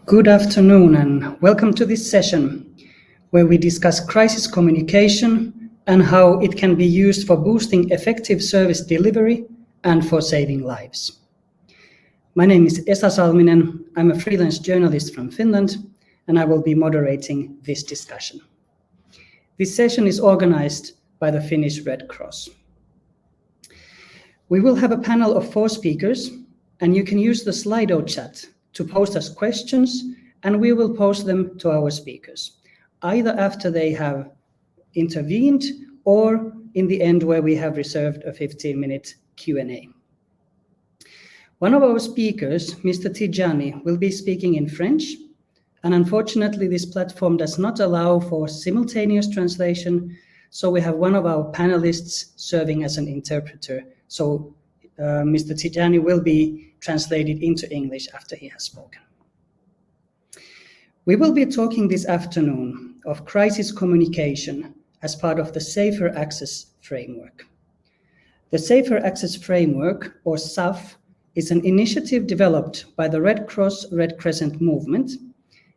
Good afternoon and welcome to this session where we discuss crisis communication and how it can be used for boosting effective service delivery and for saving lives. My name is Esa Salminen. I'm a freelance journalist from Finland and I will be moderating this discussion. This session is organized by the Finnish Red Cross. We will have a panel of 4 speakers and you can use the Slido chat to post us questions, and we will post them to our speakers, either after they have intervened or in the end where we have reserved a 15-minute Q&A. One of our speakers, Mr. Tijani, will be speaking in French, and unfortunately this platform does not allow for simultaneous translation, so we have one of our panelists serving as an interpreter. So Mr. Tijani will be translated into English after he has spoken. We will be talking this afternoon of crisis communication as part of the Safer Access Framework. The Safer Access Framework, or SAF, is an initiative developed by the Red Cross Red Crescent movement,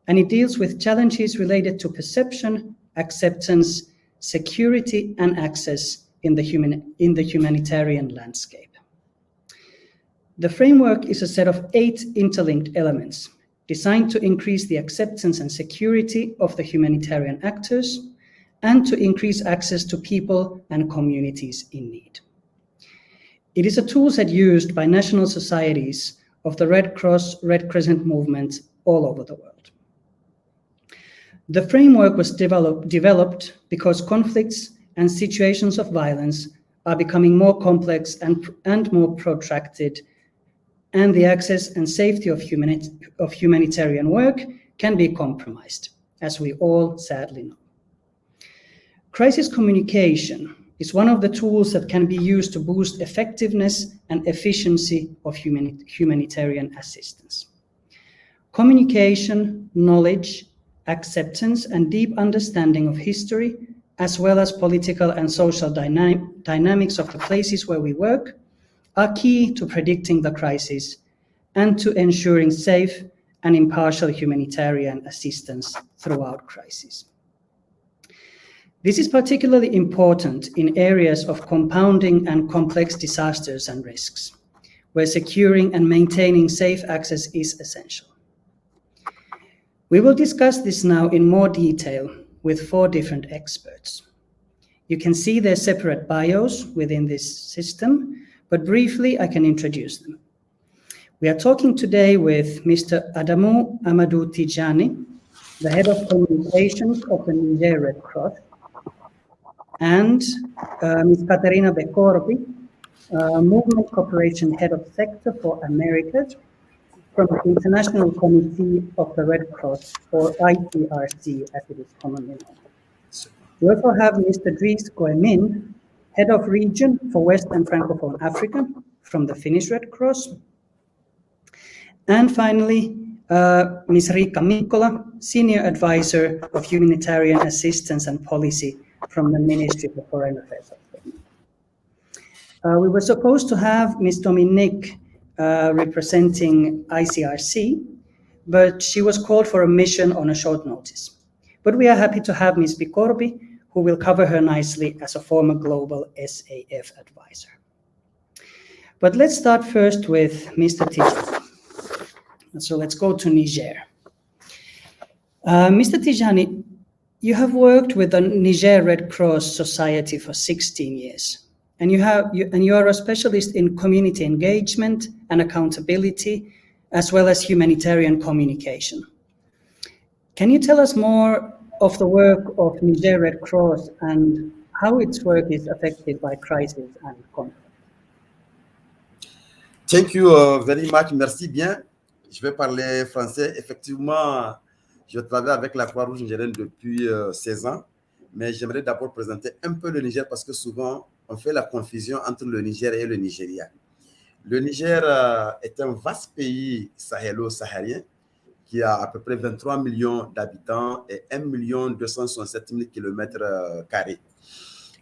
and it deals with challenges related to perception, acceptance, security, and access in the humanitarian landscape. The framework is a set of 8 interlinked elements designed to increase the acceptance and security of the humanitarian actors and to increase access to people and communities in need. It is a toolset used by national societies of the Red Cross Red Crescent movement all over the world. The framework was developed because conflicts and situations of violence are becoming more complex and more protracted, and the access and safety of humanitarian work can be compromised, as we all sadly know. Crisis communication is one of the tools that can be used to boost effectiveness and efficiency of humanitarian assistance. Communication, knowledge, acceptance, and deep understanding of history, as well as political and social dynamics of the places where we work, are key to predicting the crisis and to ensuring safe and impartial humanitarian assistance throughout crisis. This is particularly important in areas of compounding and complex disasters and risks, where securing and maintaining safe access is essential. We will discuss this now in more detail with 4 different experts. You can see their separate bios within this system, but briefly I can introduce them. We are talking today with Mr. Adamu Amadou Tijani, the head of communications of the Niger Red Cross, and Ms. Katerina Bekorbi, Movement Cooperation Head of Sector for Americas from the International Committee of the Red Cross, or ICRC as it is commonly known. We also have Mr. Dries Goemin, Head of Region for West and Francophone Africa from the Finnish Red Cross. And finally, Ms. Riikka Mikkola, Senior Advisor of Humanitarian Assistance and Policy from the Ministry of Foreign Affairs. We were supposed to have Ms. Dominique representing ICRC, but she was called for a mission on a short notice. But we are happy to have Ms. Bekorbi, who will cover her nicely as a former global SAF advisor. But let's start first with Mr. Tijani. So let's go to Niger. Mr. Tijani, you have worked with the Niger Red Cross Society for 16 years, and you are a specialist in community engagement and accountability, as well as humanitarian communication. Can you tell us more of the work of Niger Red Cross and how its work is affected by crisis and conflict? Thank you very much. Merci bien. Je vais parler français. Effectivement, je travaille avec la Croix-Rouge nigérienne depuis 16 ans, mais j'aimerais d'abord présenter un peu le Niger parce que souvent, on fait la confusion entre le Niger et le Nigeria. Le Niger est un vaste pays sahélo-saharien qui a à peu près 23 millions d'habitants et 1 267 000 km².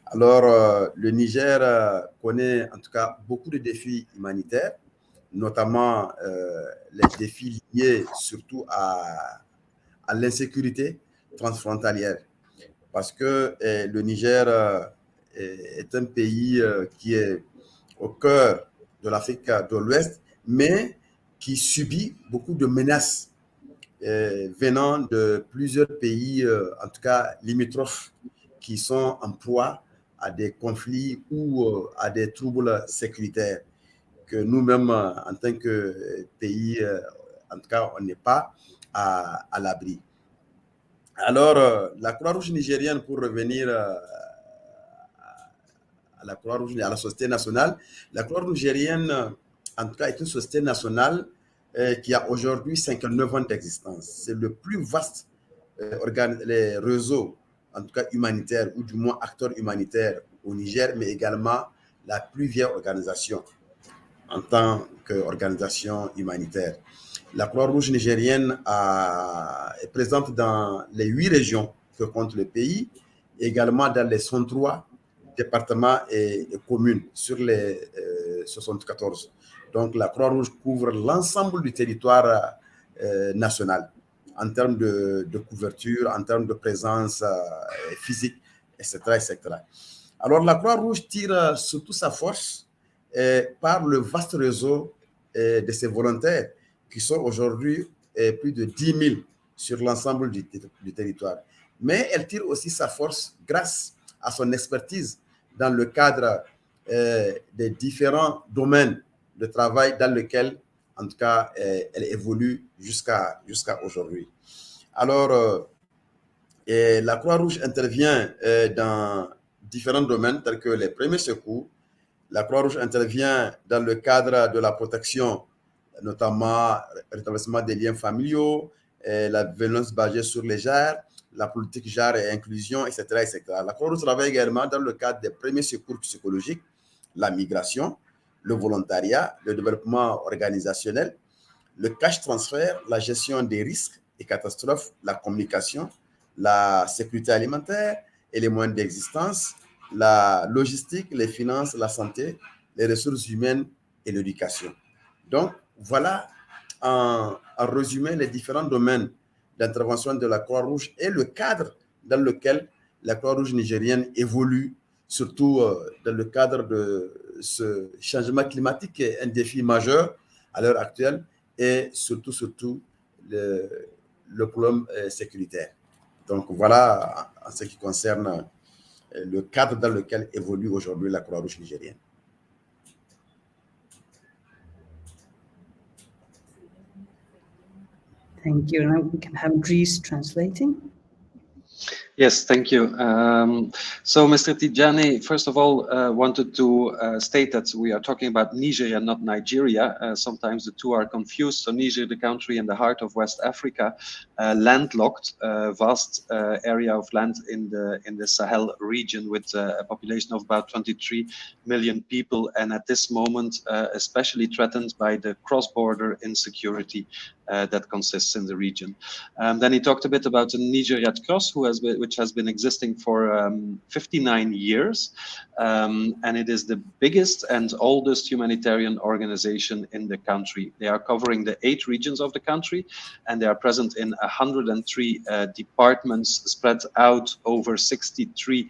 Alors, le Niger connaît en tout cas beaucoup de défis humanitaires notamment les défis liés surtout à l'insécurité transfrontalière. Parce que le Niger est un pays qui est au cœur de l'Afrique de l'Ouest, mais qui subit beaucoup de menaces venant de plusieurs pays, en tout cas limitrophes, qui sont en proie à des conflits ou à des troubles sécuritaires que nous-mêmes, en tant que pays, en tout cas, on n'est pas à l'abri. Alors, la Croix-Rouge nigérienne, pour revenir à la Croix-Rouge, à la Société nationale, la Croix-Rouge nigérienne, en tout cas, est une société nationale qui a aujourd'hui 59 ans d'existence. C'est le plus vaste les réseaux, en tout cas humanitaires, ou du moins acteurs humanitaires au Niger, mais également la plus vieille organisation en tant qu'organisation humanitaire. La Croix-Rouge nigérienne est présente dans les 8 régions que compte le pays, également dans les 103 départements et communes sur les 74. Donc la Croix-Rouge couvre l'ensemble du territoire national en termes de couverture, en termes de présence physique, etc., etc. Alors la Croix-Rouge tire surtout sa force par le vaste réseau de ses volontaires qui sont aujourd'hui plus de 10 000 sur l'ensemble du territoire. Mais elle tire aussi sa force grâce à son expertise dans le cadre des différents domaines de travail dans lesquels, en tout cas, elle évolue jusqu'à aujourd'hui. Alors, la Croix-Rouge intervient dans différents domaines tels que les premiers secours. La Croix-Rouge intervient dans le cadre de la protection, notamment le rétablissement des liens familiaux, la violence basée sur les genres, la politique genre et inclusion, etc., etc. La Croix-Rouge travaille également dans le cadre des premiers secours psychologiques, la migration, le volontariat, le développement organisationnel, le cash transfert, la gestion des risques et catastrophes, la communication, la sécurité alimentaire et les moyens d'existence, la logistique, les finances, la santé, les ressources humaines et l'éducation. Donc, voilà en résumé les différents domaines d'intervention de la Croix-Rouge et le cadre dans lequel la Croix-Rouge nigérienne évolue, surtout dans le cadre de ce changement climatique qui est un défi majeur à l'heure actuelle et surtout le problème sécuritaire. Donc voilà en ce qui concerne le cadre dans lequel évolue aujourd'hui la Croix-Rouge nigérienne. Thank you. Now we can have Dries translating. Yes, thank you. So, Mr. Tijani, first of all, wanted to state that we are talking about Niger and not Nigeria. Sometimes the two are confused. So, Niger, the country in the heart of West Africa, landlocked, vast area of land in the Sahel region with a population of about 23 million people, and at this moment, especially threatened by the cross-border insecurity that consists in the region. Then he talked a bit about the Niger Red Cross, which has been existing for 59 years, and it is the biggest and oldest humanitarian organization in the country. They are covering the 8 regions of the country, and they are present in 103 departments spread out over 63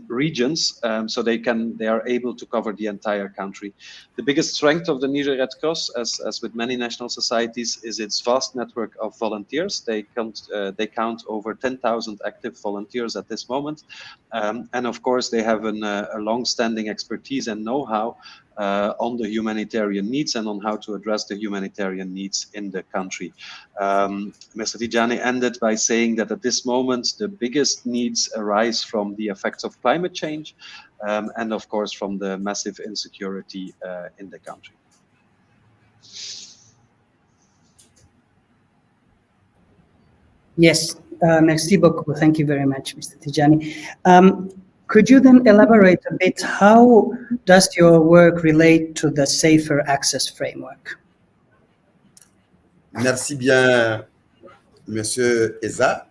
regions, so they are able to cover the entire country. The biggest strength of the Niger Red Cross, as with many national societies, is its vast network of volunteers. They count over 10,000 active volunteers at this moment, and of course they have a long-standing expertise and know-how on the humanitarian needs and on how to address the humanitarian needs in the country. Mr. Tijani ended by saying that at this moment the biggest needs arise from the effects of climate change and of course from the massive insecurity in the country. Yes, merci beaucoup. Thank you very much, Mr. Tijani. Could you then elaborate a bit, how does your work relate to the Safer Access Framework? Merci bien, Monsieur Eza.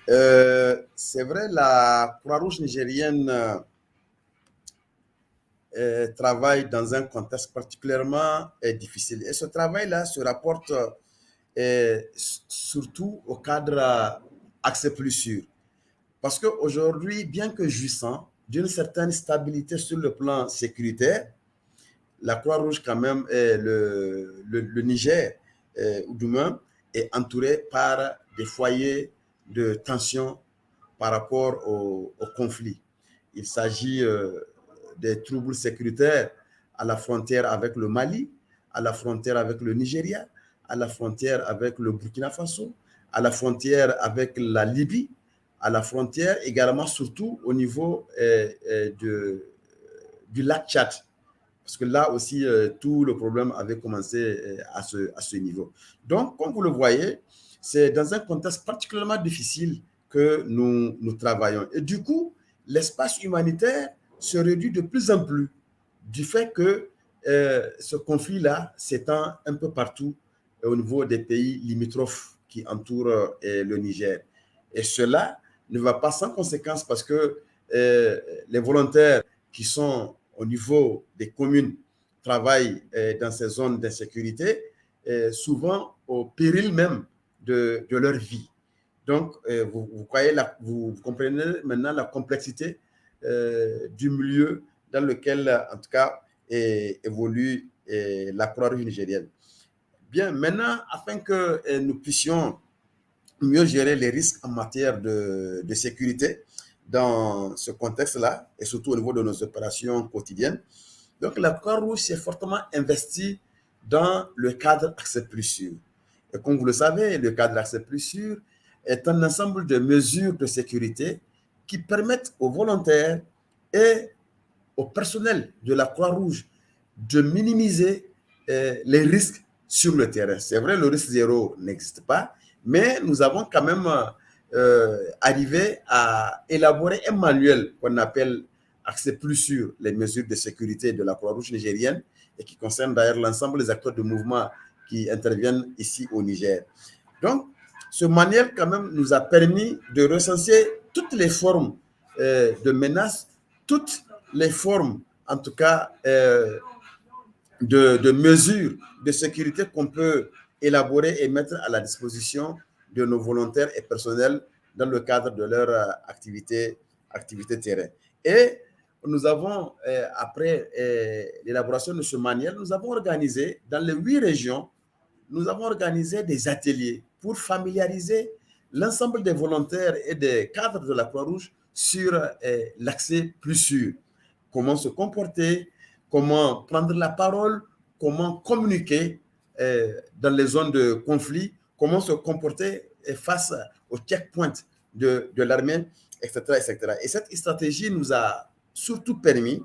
C'est vrai, la Croix-Rouge nigérienne travaille dans un contexte particulièrement difficile. Et ce travail-là se rapporte surtout au cadre accès plus sûr. Parce qu'aujourd'hui, bien que jouissant d'une certaine stabilité sur le plan sécuritaire, la Croix-Rouge, quand même, le Niger, ou du moins, est entouré par des foyers de tension par rapport au conflit. Il s'agit des troubles sécuritaires à la frontière avec le Mali, à la frontière avec le Nigeria, à la frontière avec le Burkina Faso, à la frontière avec la Libye, à la frontière également, surtout au niveau du lac Tchad. Parce que là aussi, tout le problème avait commencé à ce niveau. Donc, comme vous le voyez, c'est dans un contexte particulièrement difficile que nous travaillons. Et du coup, l'espace humanitaire se réduit de plus en plus du fait que ce conflit-là s'étend un peu partout au niveau des pays limitrophes qui entourent le Niger. Et cela ne va pas sans conséquence parce que les volontaires qui sont au niveau des communes travaillent dans ces zones d'insécurité, souvent au péril même de leur vie. Donc, vous comprenez maintenant la complexité du milieu dans lequel, en tout cas, évolue la Croix-Rouge nigérienne. Bien, maintenant, afin que nous puissions mieux gérer les risques en matière de sécurité dans ce contexte-là, et surtout au niveau de nos opérations quotidiennes, donc la Croix-Rouge s'est fortement investie dans le cadre Accès Plus Sûr. Et comme vous le savez, le cadre Accès Plus Sûr est un ensemble de mesures de sécurité qui permettent aux volontaires et au personnel de la Croix-Rouge de minimiser les risques sur le terrain. C'est vrai, le risque zéro n'existe pas, mais nous avons quand même arrivé à élaborer un manuel qu'on appelle Accès Plus Sûr, les mesures de sécurité de la Croix-Rouge nigérienne, et qui concerne d'ailleurs l'ensemble des acteurs de mouvement qui interviennent ici au Niger. Donc, ce manuel quand même nous a permis de recenser toutes les formes de menaces, toutes les formes, en tout cas, de mesures de sécurité qu'on peut élaborer et mettre à la disposition de nos volontaires et personnels dans le cadre de leur activité terrain. Et nous avons, après l'élaboration de ce manuel, nous avons organisé dans les 8 régions, nous avons organisé des ateliers pour familiariser l'ensemble des volontaires et des cadres de la Croix-Rouge sur l'accès plus sûr. Comment se comporter, comment prendre la parole, comment communiquer dans les zones de conflit, comment se comporter face aux checkpoints de l'armée, etc., etc. Et cette stratégie nous a surtout permis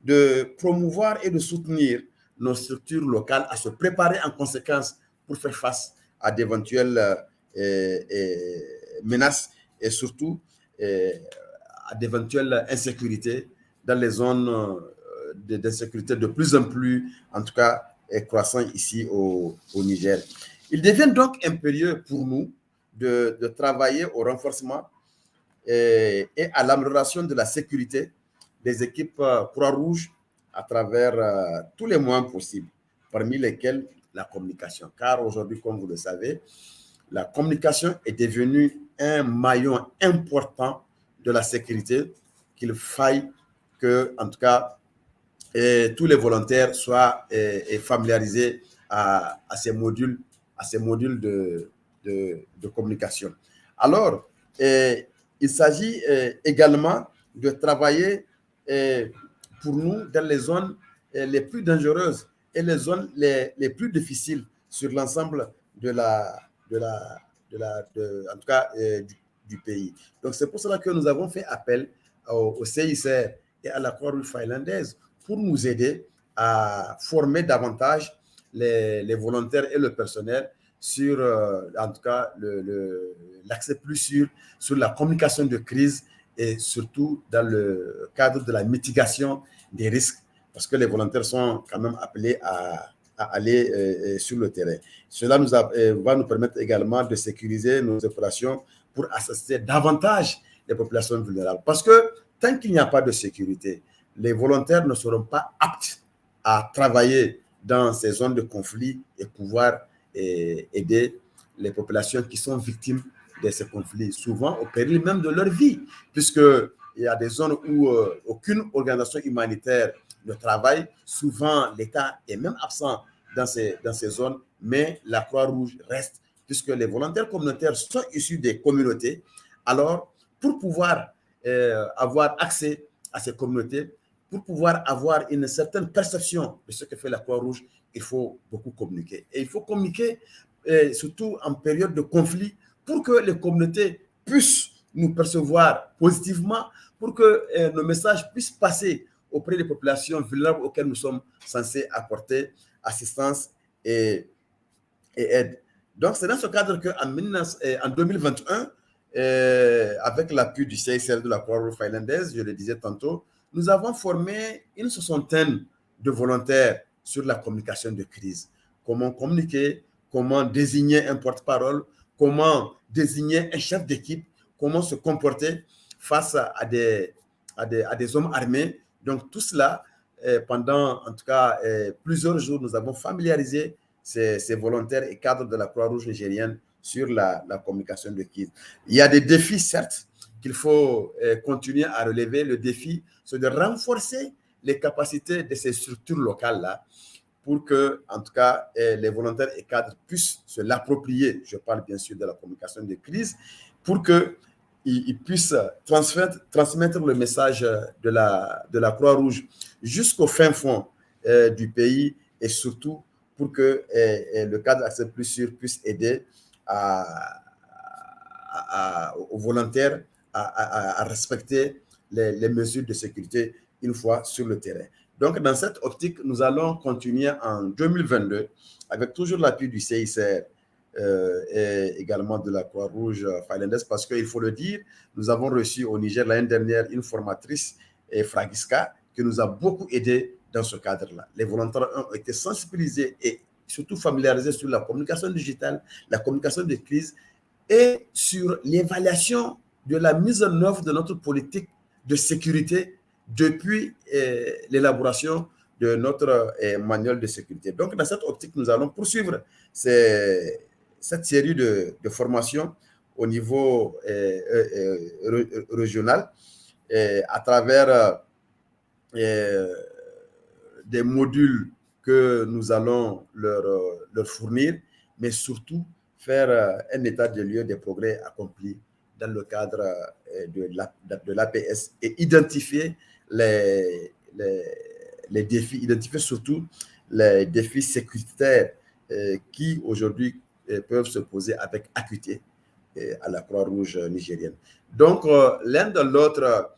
de promouvoir et de soutenir nos structures locales à se préparer en conséquence pour faire face à d'éventuelles menaces et surtout à d'éventuelles insécurités dans les zones d'insécurité de plus en plus, en tout cas, croissant ici au Niger. Il devient donc impérieux pour nous de travailler au renforcement et à l'amélioration de la sécurité des équipes Croix-Rouge à travers tous les moyens possibles, parmi lesquels la communication. Car aujourd'hui, comme vous le savez, la communication est devenue un maillon important de la sécurité qu'il faille que, en tout cas, tous les volontaires soient familiarisés à ces modules de communication. Alors, il s'agit également de travailler pour nous dans les zones les plus dangereuses et les zones les plus difficiles sur l'ensemble en tout cas, du pays. Donc, c'est pour cela que nous avons fait appel au CICR et à la Croix-Rouge finlandaise pour nous aider à former davantage les volontaires et le personnel sur, en tout cas, l'accès plus sûr sur la communication de crise et surtout dans le cadre de la mitigation des risques, parce que les volontaires sont quand même appelés à aller sur le terrain. Cela va nous permettre également de sécuriser nos opérations pour assister davantage les populations vulnérables. Parce que tant qu'il n'y a pas de sécurité, les volontaires ne seront pas aptes à travailler dans ces zones de conflit et pouvoir aider les populations qui sont victimes de ces conflits, souvent au péril même de leur vie, puisqu'il y a des zones où aucune organisation humanitaire ne travaille. Souvent, l'État est même absent dans ces zones, mais la Croix-Rouge reste, puisque les volontaires communautaires sont issus des communautés. Alors, pour pouvoir avoir accès à ces communautés, pour pouvoir avoir une certaine perception de ce que fait la Croix-Rouge, il faut beaucoup communiquer. Et il faut communiquer surtout en période de conflit pour que les communautés puissent nous percevoir positivement, pour que nos messages puissent passer auprès des populations vulnérables auxquelles nous sommes censés apporter assistance et aide. Donc, c'est dans ce cadre qu'en 2021, avec l'appui du CICR de la Croix-Rouge finlandaise, je le disais tantôt, nous avons formé une soixantaine de volontaires sur la communication de crise. Comment communiquer, comment désigner un porte-parole, comment désigner un chef d'équipe, comment se comporter face à des hommes armés. Donc tout cela, pendant en tout cas plusieurs jours, nous avons familiarisé ces volontaires et cadres de la Croix-Rouge nigérienne sur la communication de crise. Il y a des défis, certes, qu'il faut continuer à relever. Le défi, c'est de renforcer les capacités de ces structures locales-là pour que, en tout cas, les volontaires et cadres puissent se l'approprier. Je parle bien sûr de la communication de crise, pour qu'ils puissent transmettre le message de la Croix-Rouge jusqu'au fin fond du pays, et surtout pour que le cadre Accès Plus Sûr puisse aider aux volontaires à respecter les mesures de sécurité une fois sur le terrain. Donc, dans cette optique, nous allons continuer en 2022 avec toujours l'appui du CICR et également de la Croix-Rouge finlandaise, parce qu'il faut le dire, nous avons reçu au Niger l'année dernière une formatrice, Fragiska, qui nous a beaucoup aidé dans ce cadre-là. Les volontaires ont été sensibilisés et surtout familiarisés sur la communication digitale, la communication de crise et sur l'évaluation de la mise en œuvre de notre politique de sécurité depuis l'élaboration de notre manuel de sécurité. Donc, dans cette optique, nous allons poursuivre cette série de formations au niveau régional à travers des modules que nous allons leur fournir, mais surtout faire un état de lieu des progrès accomplis dans le cadre de l'APS et identifier les défis, identifier surtout les défis sécuritaires qui aujourd'hui peuvent se poser avec acuité à la Croix-Rouge nigérienne. Donc, l'un de l'autre,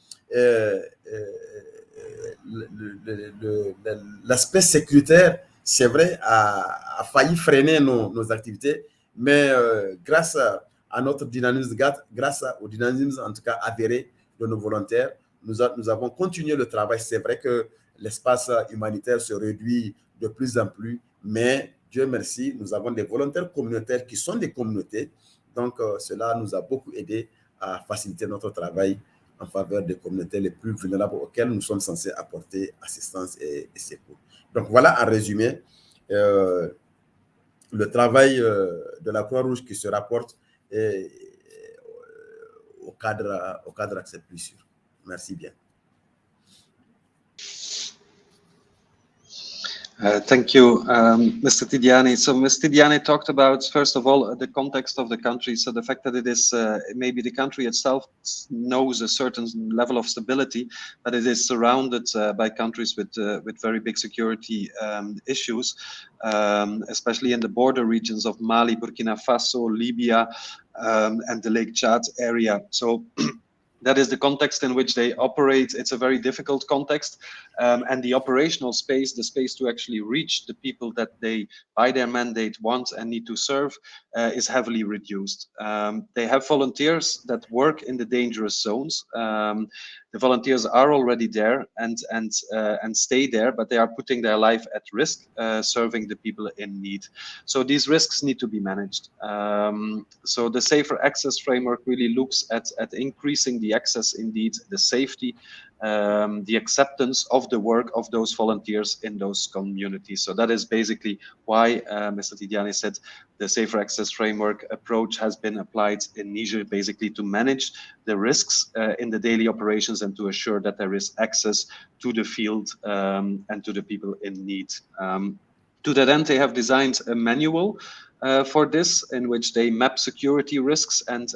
l'aspect sécuritaire, c'est vrai, a failli freiner nos activités, mais grâce à notre dynamisme, grâce au dynamisme en tout cas avéré de nos volontaires, nous avons continué le travail. C'est vrai que l'espace humanitaire se réduit de plus en plus, mais Dieu merci, nous avons des volontaires communautaires qui sont des communautés. Donc, cela nous a beaucoup aidé à faciliter notre travail en faveur des communautés les plus vulnérables auxquelles nous sommes censés apporter assistance et secours. Donc, voilà en résumé le travail de la Croix-Rouge qui se rapporte au cadre Accès Plus Sûr. Merci bien. Thank you, Mr. Tidiane. So Mr. Tidiane talked about, first of all, the context of the country. So the fact that it is, maybe the country itself knows a certain level of stability, but it is surrounded by countries with very big security issues, especially in the border regions of Mali, Burkina Faso, Libya, and the Lake Chad area. So that is the context in which they operate. It's a very difficult context, and the operational space, the space to actually reach the people that they, by their mandate, want and need to serve, is heavily reduced. They have volunteers that work in the dangerous zones. The volunteers are already there and stay there, but they are putting their life at risk, serving the people in need. So these risks need to be managed. So the Safer Access framework really looks at increasing the access, indeed, the safety the acceptance of the work of those volunteers in those communities. So that is basically why Mr. Tidiane said the Safer Access Framework approach has been applied in Niger, basically to manage the risks in the daily operations and to assure that there is access to the field and to the people in need. To that end, they have designed a manual for this, in which they map security risks and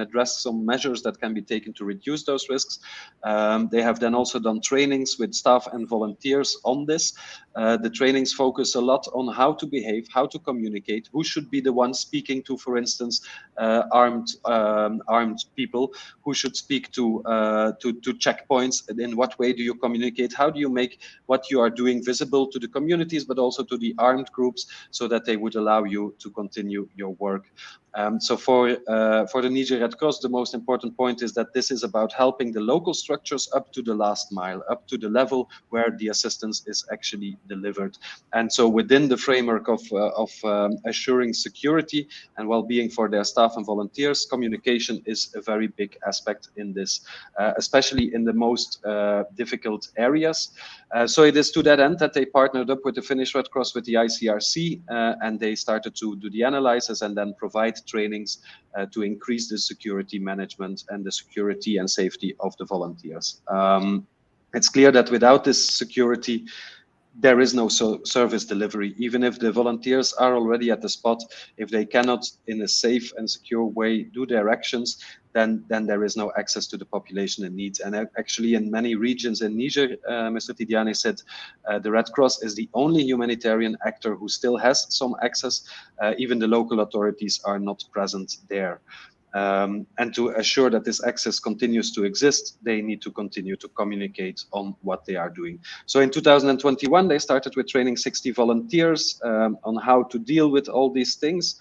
address some measures that can be taken to reduce those risks. They have then also done trainings with staff and volunteers on this. The trainings focus a lot on how to behave, how to communicate, who should be the one speaking to, for instance, armed people, who should speak to checkpoints, and in what way do you communicate, how do you make what you are doing visible to the communities, but also to the armed groups, so that they would allow you to continue your work. So for the Niger Red Cross, the most important point is that this is about helping the local structures up to the last mile, up to the level where the assistance is actually delivered. And so within the framework of assuring security and well-being for their staff and volunteers, communication is a very big aspect in this, especially in the most difficult areas. So it is to that end that they partnered up with the Finnish Red Cross, with the ICRC, and they started to do the analysis and then provide trainings to increase the security management and the security and safety of the volunteers. It's clear that without this security, there is no service delivery. Even if the volunteers are already at the spot, if they cannot in a safe and secure way do their actions, then there is no access to the population in need. And actually in many regions in Niger, Mr. Tidiane said, the Red Cross is the only humanitarian actor who still has some access. Even the local authorities are not present there. And to assure that this access continues to exist, they need to continue to communicate on what they are doing. So in 2021, they started with training 60 volunteers on how to deal with all these things.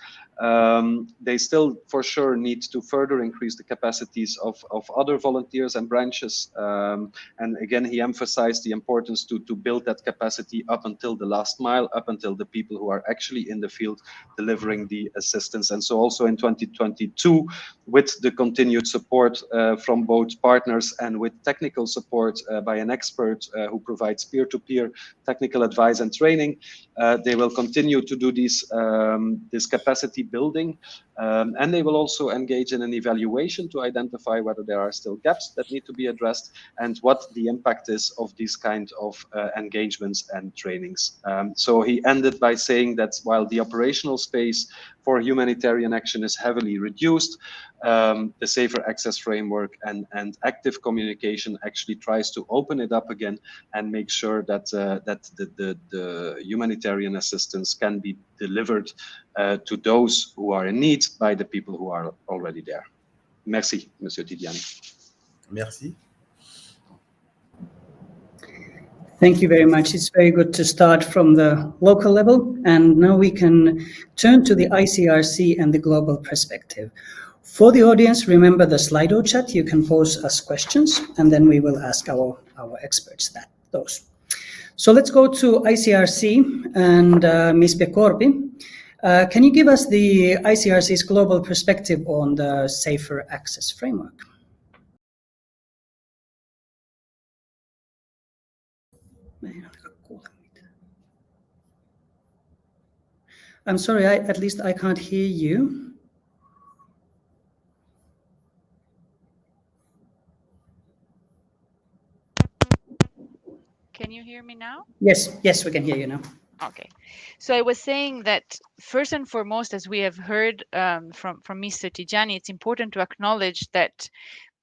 They still, for sure, need to further increase the capacities of other volunteers and branches. And again, he emphasized the importance to build that capacity up until the last mile, up until the people who are actually in the field delivering the assistance. And so also in 2022, with the continued support from both partners and with technical support by an expert who provides peer-to-peer technical advice and training, they will continue to do this capacity building, and they will also engage in an evaluation to identify whether there are still gaps that need to be addressed and what the impact is of these kind of engagements and trainings. So he ended by saying that while the operational space for humanitarian action is heavily reduced, the Safer Access Framework and active communication actually tries to open it up again and make sure that the humanitarian assistance can be delivered to those who are in need by the people who are already there. Merci, Monsieur Tidiane. Merci. Thank you very much. It's very good to start from the local level, and now we can turn to the ICRC and the global perspective. For the audience, remember the Slido chat. You can pose us questions, and then we will ask our experts those. So let's go to ICRC and Ms. Pecorbi. Can you give us the ICRC's global perspective on the Safer Access Framework? I'm sorry, at least I can't hear you. Can you hear me now? Yes, we can hear you now. Okay, so I was saying that first and foremost, as we have heard from Mr. Tidiane, it's important to acknowledge that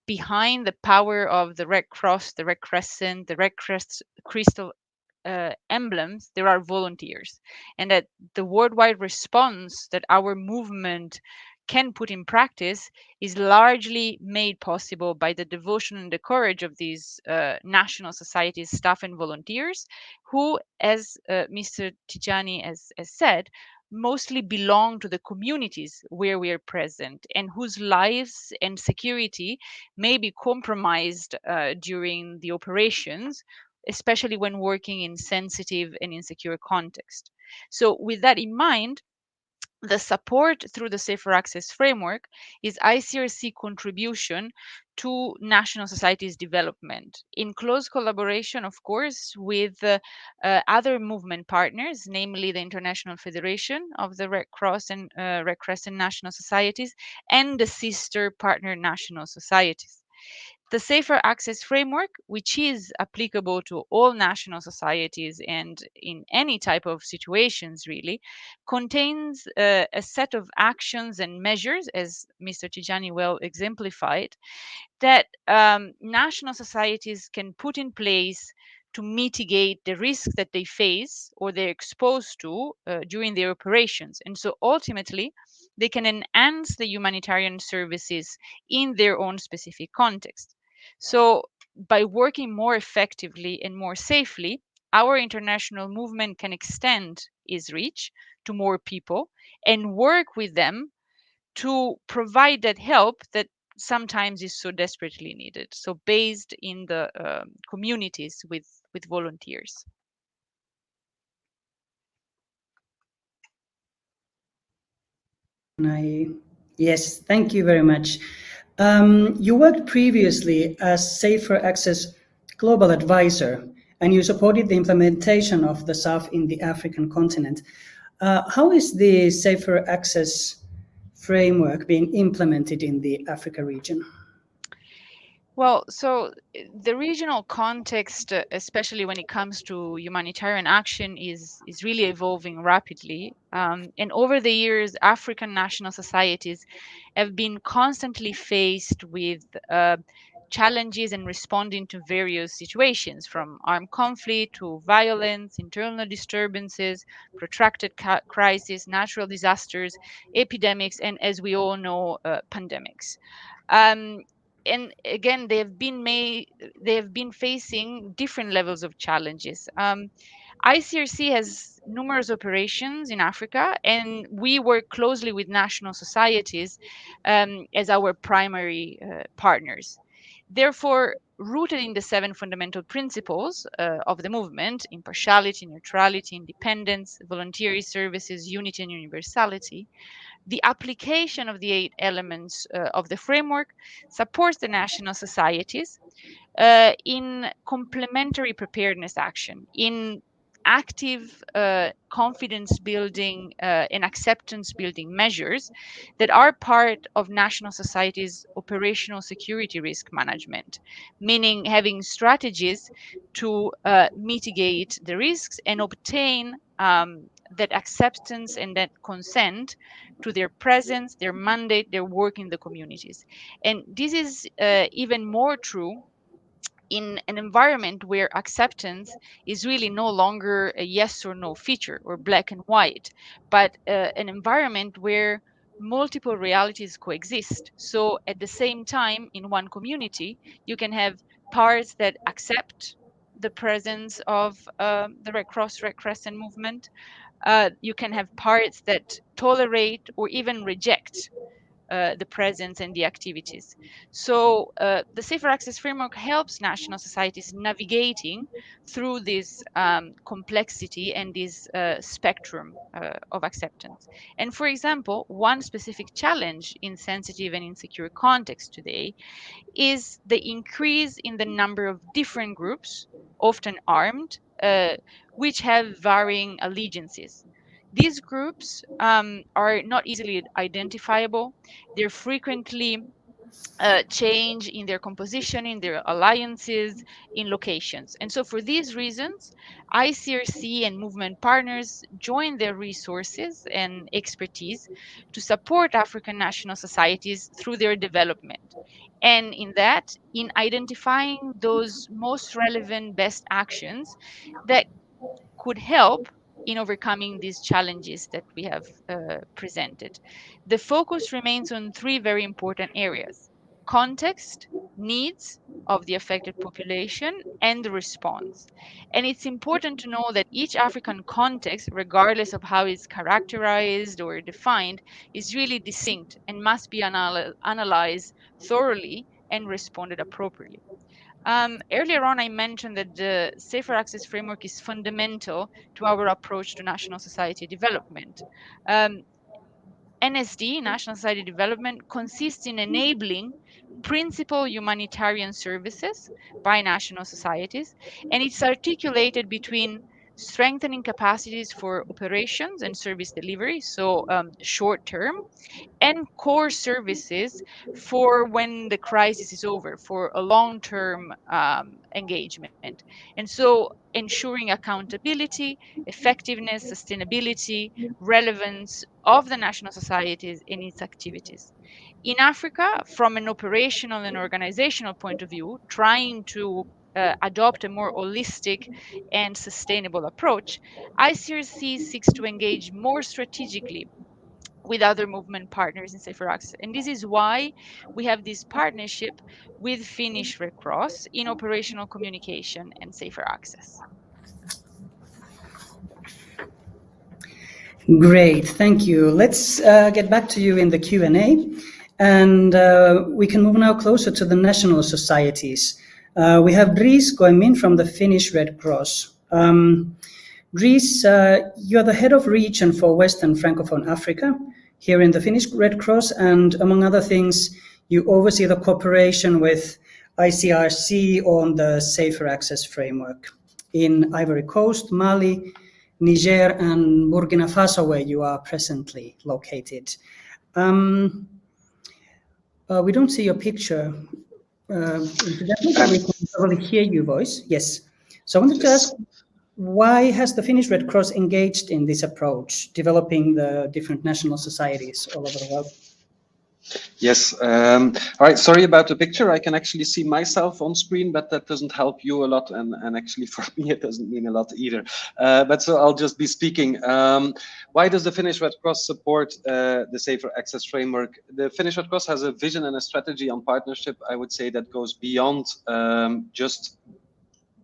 behind the power of the Red Cross, the Red Crescent, the Red Crystal emblems, there are volunteers, and that the worldwide response that our movement can put in practice is largely made possible by the devotion and the courage of these national societies, staff and volunteers, who, as Mr. Tidiane has said, mostly belong to the communities where we are present and whose lives and security may be compromised during the operations, especially when working in sensitive and insecure context. So with that in mind, The support through the Safer Access Framework is ICRC contribution to national societies development in close collaboration, of course, with other movement partners, namely the International Federation of the Red Cross and Red Crescent National Societies and the sister partner national societies. The Safer Access Framework, which is applicable to all national societies and in any type of situations really, contains a set of actions and measures, as Mr. Tijani well exemplified, that national societies can put in place to mitigate the risks that they face or they're exposed to during their operations. And so ultimately, they can enhance the humanitarian services in their own specific context. So, by working more effectively and more safely, our international movement can extend its reach to more people and work with them to provide that help that sometimes is so desperately needed. So based in the communities with volunteers. Yes, thank you very much. You worked previously as Safer Access Global Advisor, and you supported the implementation of the SAF in the African continent. How is the Safer Access framework being implemented in the Africa region? Well, so the regional context, especially when it comes to humanitarian action, is really evolving rapidly. And over the years, African national societies have been constantly faced with challenges and responding to various situations, from armed conflict to violence, internal disturbances, protracted crisis, natural disasters, epidemics, and as we all know, pandemics. Um, and again, they have been facing different levels of challenges. ICRC has numerous operations in Africa, and we work closely with national societies as our primary partners. Therefore, rooted in the 7 fundamental principles of the movement: impartiality, neutrality, independence, voluntary services, unity, and universality, the application of the 8 elements of the framework supports the national societies in complementary preparedness action, in active confidence building and acceptance building measures that are part of national societies' operational security risk management, meaning having strategies to mitigate the risks and obtain that acceptance and that consent to their presence, their mandate, their work in the communities. And this is even more true in an environment where acceptance is really no longer a yes or no feature or black and white, but an environment where multiple realities coexist. So at the same time, in one community, you can have parts that accept the presence of the Red Cross, Red Crescent movement. You can have parts that tolerate or even reject the presence and the activities. So the Safer Access Framework helps national societies navigating through this complexity and this spectrum of acceptance. And for example, one specific challenge in sensitive and insecure contexts today is the increase in the number of different groups, often armed, which have varying allegiances. These groups are not easily identifiable. They're frequently change in their composition, in their alliances, in locations. And so for these reasons, ICRC and movement partners join their resources and expertise to support African national societies through their development. And in that, in identifying those most relevant best actions that could help in overcoming these challenges that we have presented. The focus remains on 3 very important areas: context, needs of the affected population, and the response. And it's important to know that each African context, regardless of how it's characterized or defined, is really distinct and must be analyzed thoroughly and responded appropriately. Earlier on, I mentioned that the Safer Access Framework is fundamental to our approach to national society development. Um, NSD, National Society Development, consists in enabling principal humanitarian services by national societies, and it's articulated between strengthening capacities for operations and service delivery, so short term, and core services for when the crisis is over, for a long-term engagement. And so ensuring accountability, effectiveness, sustainability, relevance of the national societies in its activities. In Africa, from an operational and organizational point of view, trying to adopt a more holistic and sustainable approach, ICRC seeks to engage more strategically with other movement partners in Safer Access. And this is why we have this partnership with Finnish Red Cross in operational communication and Safer Access. Great, thank you. Let's get back to you in the Q&A, and we can move now closer to the national societies. We have Dries Goimin from the Finnish Red Cross. Dries, you're the head of region for Western Francophone Africa here in the Finnish Red Cross, and among other things, you oversee the cooperation with ICRC on the Safer Access Framework in Ivory Coast, Mali, Niger, and Burkina Faso, where you are presently located. We don't see your picture, incidentally, but we can probably hear your voice. Yes. So I wanted to ask, why has the Finnish Red Cross engaged in this approach, developing the different national societies all over the world? Yes. All right. Sorry about the picture. I can actually see myself on screen, but that doesn't help you a lot. And actually for me, it doesn't mean a lot either. But so I'll just be speaking. Why does the Finnish Red Cross support the Safer Access Framework? The Finnish Red Cross has a vision and a strategy on partnership, I would say, that goes beyond just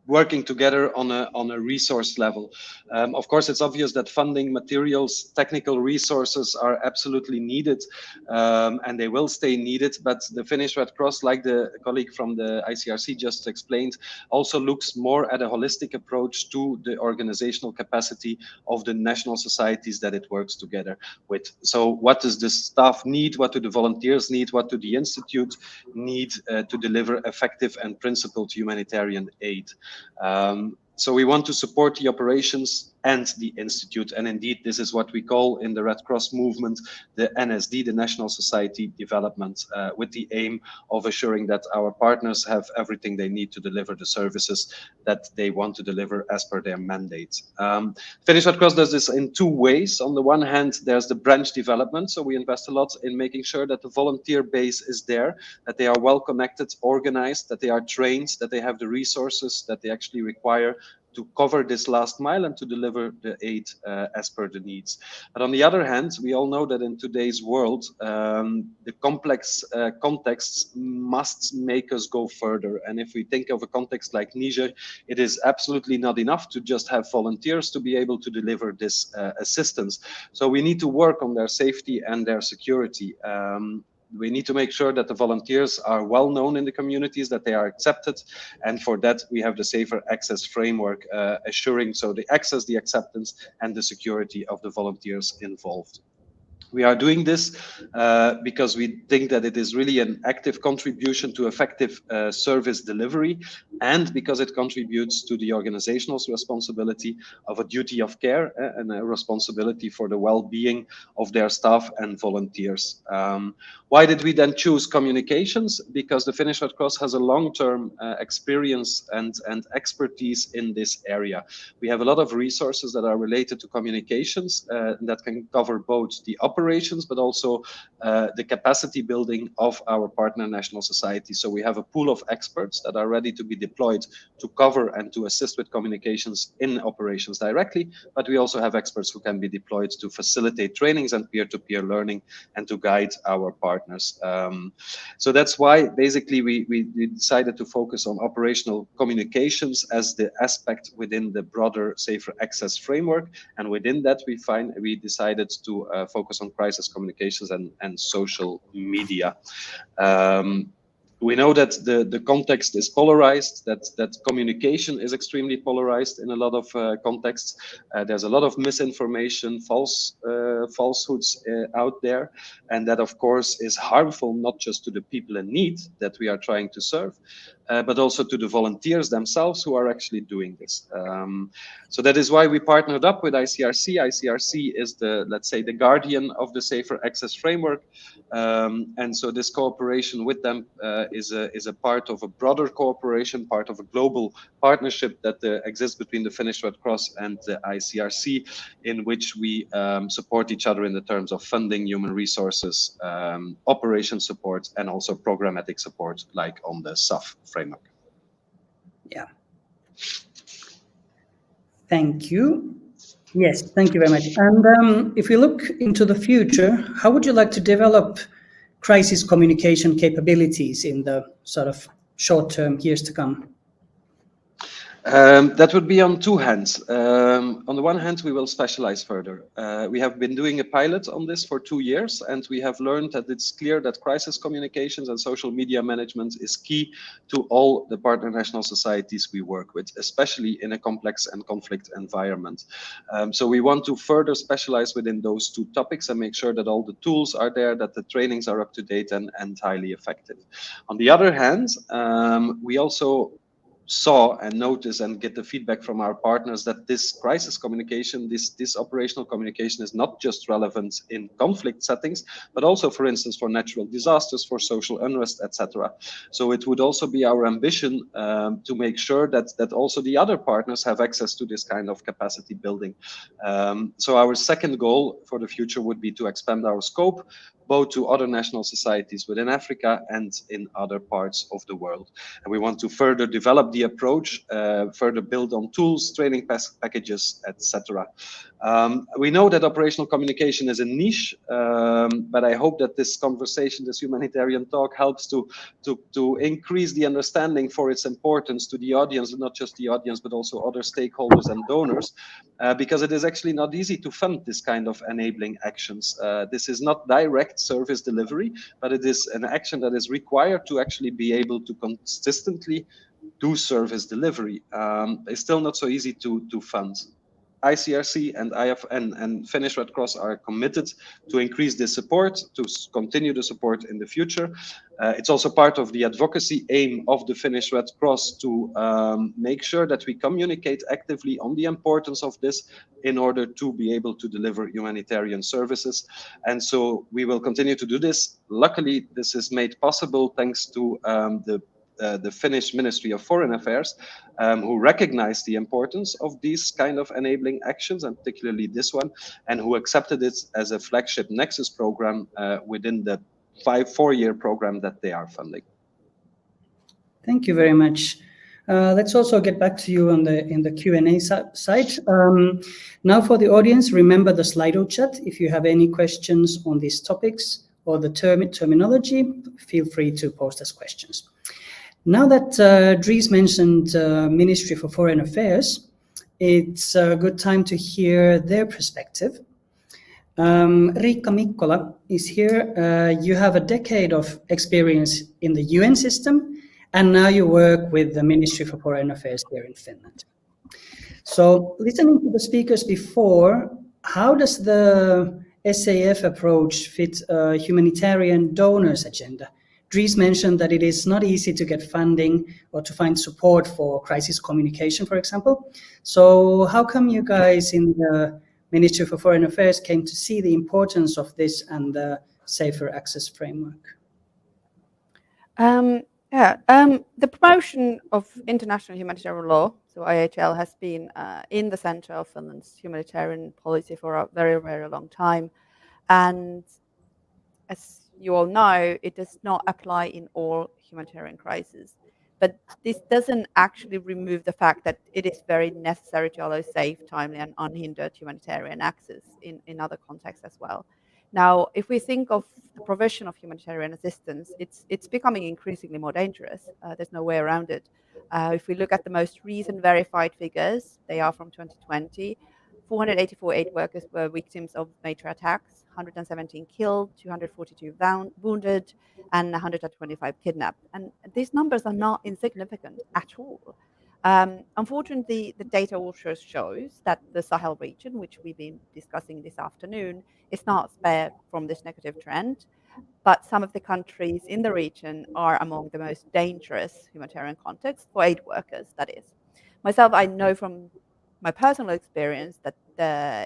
working together on a resource level. Of course, it's obvious that funding, materials, technical resources are absolutely needed, and they will stay needed. But the Finnish Red Cross, like the colleague from the ICRC just explained, also looks more at a holistic approach to the organizational capacity of the national societies that it works together with. So what does the staff need? What do the volunteers need? What do the institute need to deliver effective and principled humanitarian aid? So we want to support the operations and the institute, and indeed this is what we call in the Red Cross movement the NSD, the National Society Development, with the aim of assuring that our partners have everything they need to deliver the services that they want to deliver as per their mandate. Finnish Red Cross does this in two ways. On the one hand, there's the branch development, so we invest a lot in making sure that the volunteer base is there, that they are well connected, organized, that they are trained, that they have the resources that they actually require to cover this last mile and to deliver the aid as per the needs. But on the other hand, we all know that in today's world, the complex contexts must make us go further. And if we think of a context like Niger, it is absolutely not enough to just have volunteers to be able to deliver this assistance. So we need to work on their safety and their security. We need to make sure that the volunteers are well known in the communities, that they are accepted. And for that, we have the Safer Access Framework, assuring so the access, the acceptance, and the security of the volunteers involved. We are doing this because we think that it is really an active contribution to effective service delivery, and because it contributes to the organizational responsibility of a duty of care and a responsibility for the well-being of their staff and volunteers. Why did we then choose communications? Because the Finnish Red Cross has a long-term experience and expertise in this area. We have a lot of resources that are related to communications that can cover both the operations, but also the capacity building of our partner national society. So we have a pool of experts that are ready to be deployed to cover and to assist with communications in operations directly, but we also have experts who can be deployed to facilitate trainings and peer-to-peer learning and to guide our partners. So that's why basically we decided to focus on operational communications as the aspect within the broader Safer Access Framework, and within that we decided to focus on crisis communications and social media. We know that the context is polarized, that communication is extremely polarized in a lot of contexts. There's a lot of misinformation, falsehoods out there, and that of course is harmful not just to the people in need that we are trying to serve, but also to the volunteers themselves who are actually doing this. So that is why we partnered up with ICRC. ICRC is let's say, the guardian of the Safer Access Framework. And so this cooperation with them is a part of a broader cooperation, part of a global partnership that exists between the Finnish Red Cross and the ICRC, in which we support each other in the terms of funding, human resources, operation support, and also programmatic support, like on the SAF framework. Yeah. Thank you. Yes, thank you very much. And if we look into the future, how would you like to develop crisis communication capabilities in the sort of short term, years to come? That would be on two hands. On the one hand, we will specialize further. We have been doing a pilot on this for 2 years, and we have learned that it's clear that crisis communications and social media management is key to all the partner national societies we work with, especially in a complex and conflict environment. So we want to further specialize within those two topics and make sure that all the tools are there, that the trainings are up to date and highly effective. On the other hand, we also saw and notice and get the feedback from our partners that this crisis communication, this operational communication is not just relevant in conflict settings, but also, for instance, for natural disasters, for social unrest, etc. So it would also be our ambition to make sure that also the other partners have access to this kind of capacity building. So our second goal for the future would be to expand our scope, both to other national societies within Africa and in other parts of the world. And we want to further develop the approach, further build on tools, training packages, etc. We know that operational communication is a niche, but I hope that this conversation, this humanitarian talk, helps to increase the understanding for its importance to the audience, and not just the audience, but also other stakeholders and donors, because it is actually not easy to fund this kind of enabling actions. This is not direct service delivery, but it is an action that is required to actually be able to consistently do service delivery. It's still not so easy to fund. ICRC and IFN and Finnish Red Cross are committed to increase this support, to continue the support in the future. It's also part of the advocacy aim of the Finnish Red Cross to make sure that we communicate actively on the importance of this in order to be able to deliver humanitarian services. And so we will continue to do this. Luckily, this is made possible thanks to the Finnish Ministry of Foreign Affairs, who recognize the importance of these kind of enabling actions, and particularly this one, and who accepted it as a flagship Nexus program within the 4-year program that they are funding. Thank you very much. Let's also get back to you in the Q&A side. Now for the audience, remember the Slido chat. If you have any questions on these topics or the terminology, feel free to post as questions. Now that Dries mentioned Ministry for Foreign Affairs, it's a good time to hear their perspective. Riikka Mikkola is here. You have a decade of experience in the UN system, and now you work with the Ministry for Foreign Affairs here in Finland. So listening to the speakers before, how does the SAF approach fit a humanitarian donors agenda? Dries mentioned that it is not easy to get funding or to find support for crisis communication, for example. So how come you guys in the Ministry for Foreign Affairs came to see the importance of this and the Safer Access Framework? The promotion of international humanitarian law, so IHL, has been in the center of Finland's humanitarian policy for a very, very long time. And as you all know, it does not apply in all humanitarian crises. But this doesn't actually remove the fact that it is very necessary to allow safe, timely, and unhindered humanitarian access in other contexts as well. Now, if we think of the provision of humanitarian assistance, it's becoming increasingly more dangerous. There's no way around it. If we look at the most recent verified figures, they are from 2020. 484 aid workers were victims of major attacks, 117 killed, 242 wounded, and 125 kidnapped. And these numbers are not insignificant at all. Unfortunately, the data also shows that the Sahel region, which we've been discussing this afternoon, is not spared from this negative trend. But some of the countries in the region are among the most dangerous humanitarian contexts for aid workers, that is. Myself, I know from my personal experience that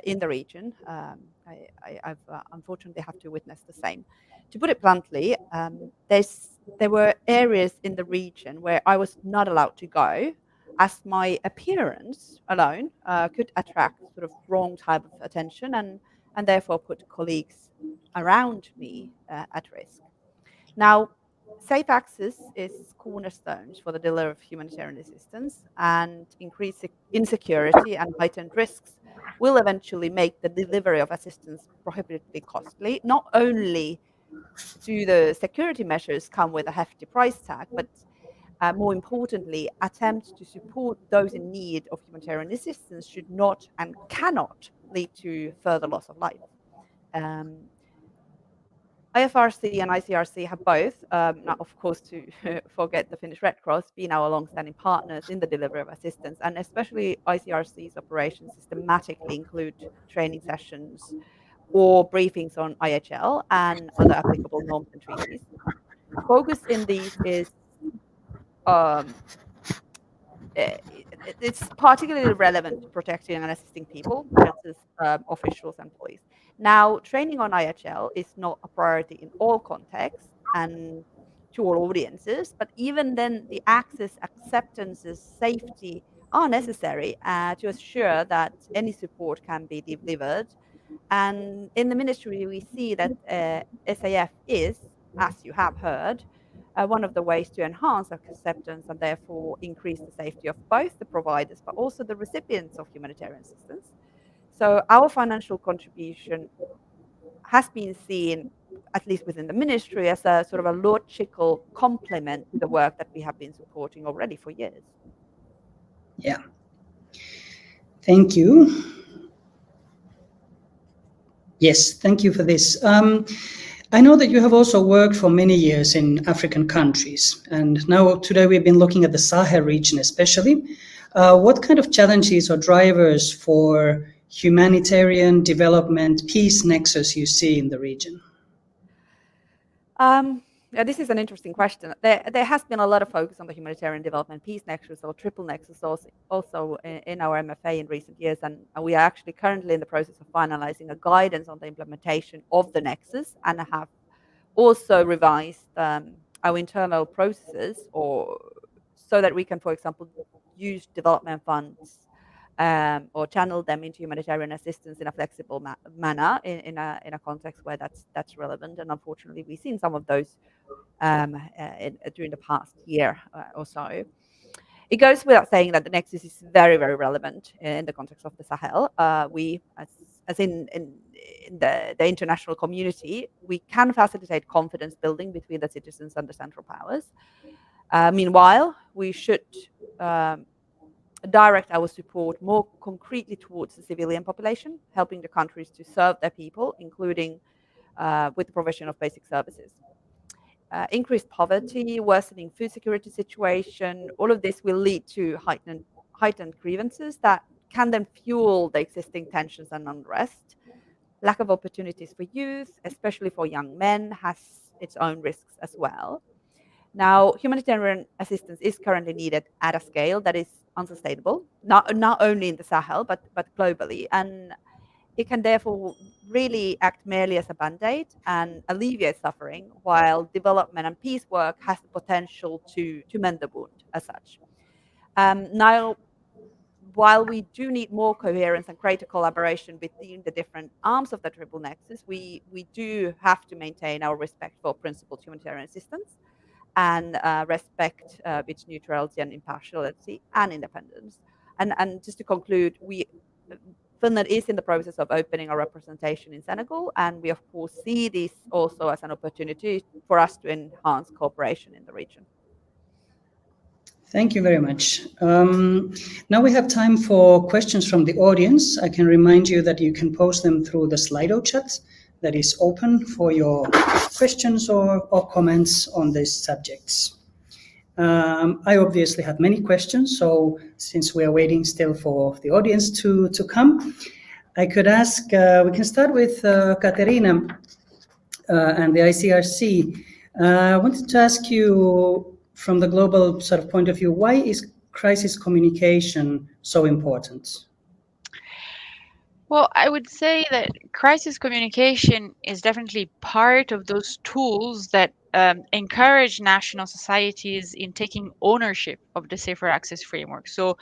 in the region, I've unfortunately have to witness the same. To put it bluntly, there were areas in the region where I was not allowed to go, as my appearance alone could attract sort of wrong type of attention and therefore put colleagues around me at risk. Now, safe access is cornerstones for the delivery of humanitarian assistance, and increased insecurity and heightened risks will eventually make the delivery of assistance prohibitively costly. Not only do the security measures come with a hefty price tag, but more importantly, attempts to support those in need of humanitarian assistance should not and cannot lead to further loss of life. IFRC and ICRC have both, not of course to forget the Finnish Red Cross, been our long-standing partners in the delivery of assistance, and especially ICRC's operations systematically include training sessions or briefings on IHL and other applicable norms and treaties. Focus in these is it's particularly relevant to protecting and assisting people, such as officials and employees. Now, training on IHL is not a priority in all contexts and to all audiences, but even then, the access, acceptances, safety are necessary to assure that any support can be delivered. And in the ministry, we see that SAF is, as you have heard, one of the ways to enhance acceptance and therefore increase the safety of both the providers but also the recipients of humanitarian assistance. So our financial contribution has been seen, at least within the ministry, as a sort of a logical complement to the work that we have been supporting already for years. Yeah. Thank you. Yes, thank you for this. I know that you have also worked for many years in African countries, and now today we've been looking at the Sahel region especially. What kind of challenges or drivers for humanitarian development, peace nexus you see in the region? Yeah, this is an interesting question. There has been a lot of focus on the humanitarian development peace nexus or triple nexus also in our MFA in recent years, and we are actually currently in the process of finalizing a guidance on the implementation of the nexus, and have also revised our internal processes so that we can, for example, use development funds or channel them into humanitarian assistance in a flexible manner in a context where that's relevant. And unfortunately, we've seen some of those during the past year or so. It goes without saying that the nexus is very, very relevant in the context of the Sahel. We, as in the international community, we can facilitate confidence building between the citizens and the central powers. Meanwhile, we should direct our support more concretely towards the civilian population, helping the countries to serve their people, including with the provision of basic services. Increased poverty, worsening food security situation, all of this will lead to heightened grievances that can then fuel the existing tensions and unrest. Lack of opportunities for youth, especially for young men, has its own risks as well. Now, humanitarian assistance is currently needed at a scale that is unsustainable, not only in the Sahel, but globally. And it can therefore really act merely as a band-aid and alleviate suffering, while development and peace work has the potential to mend the wound as such. Now, while we do need more coherence and greater collaboration between the different arms of the triple nexus, we do have to maintain our respect for principled humanitarian assistance and respect its neutrality and impartiality and independence. And just to conclude, Finland is in the process of opening a representation in Senegal, and we of course see this also as an opportunity for us to enhance cooperation in the region. Thank you very much. Now we have time for questions from the audience. I can remind you that you can post them through the Slido chat that is open for your questions or comments on these subjects. I obviously have many questions, so since we are waiting still for the audience to come, I could ask, we can start with Katerina and the ICRC. I wanted to ask you, from the global sort of point of view, why is crisis communication so important? Well, I would say that crisis communication is definitely part of those tools that encourage national societies in taking ownership of the Safer Access Framework. So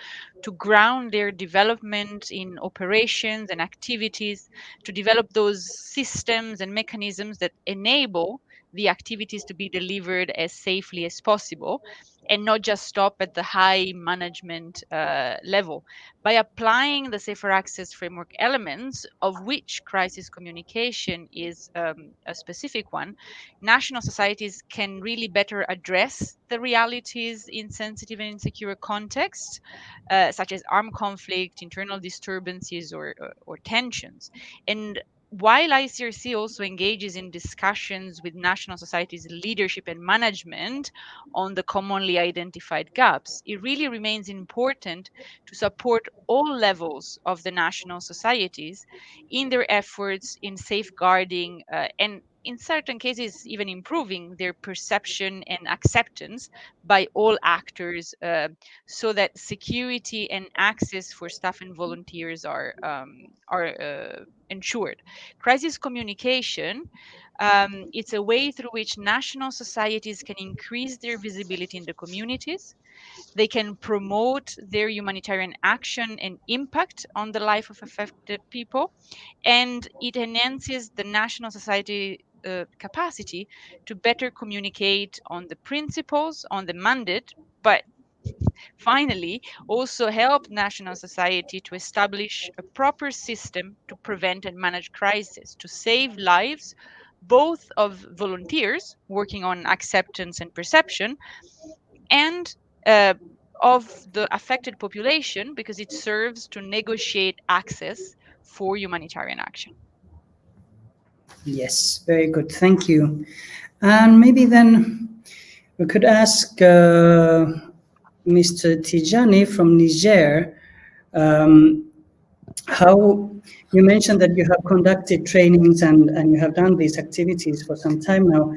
to ground their development in operations and activities, to develop those systems and mechanisms that enable the activities to be delivered as safely as possible, and not just stop at the high management level. By applying the Safer Access Framework elements, of which crisis communication is a specific one, national societies can really better address the realities in sensitive and insecure contexts, such as armed conflict, internal disturbances, or tensions. And while ICRC also engages in discussions with national societies' leadership and management on the commonly identified gaps, it really remains important to support all levels of the national societies in their efforts in safeguarding and in certain cases even improving their perception and acceptance by all actors, so that security and access for staff and volunteers are ensured. Crisis communication, it's a way through which national societies can increase their visibility in the communities. They can promote their humanitarian action and impact on the life of affected people, and it enhances the national society capacity to better communicate on the principles, on the mandate, but finally also help national society to establish a proper system to prevent and manage crisis, to save lives both of volunteers working on acceptance and perception, and of the affected population, because it serves to negotiate access for humanitarian action. Yes, very good. Thank you. And maybe then we could ask Mr. Tijani from Niger, how you mentioned that you have conducted trainings and you have done these activities for some time now.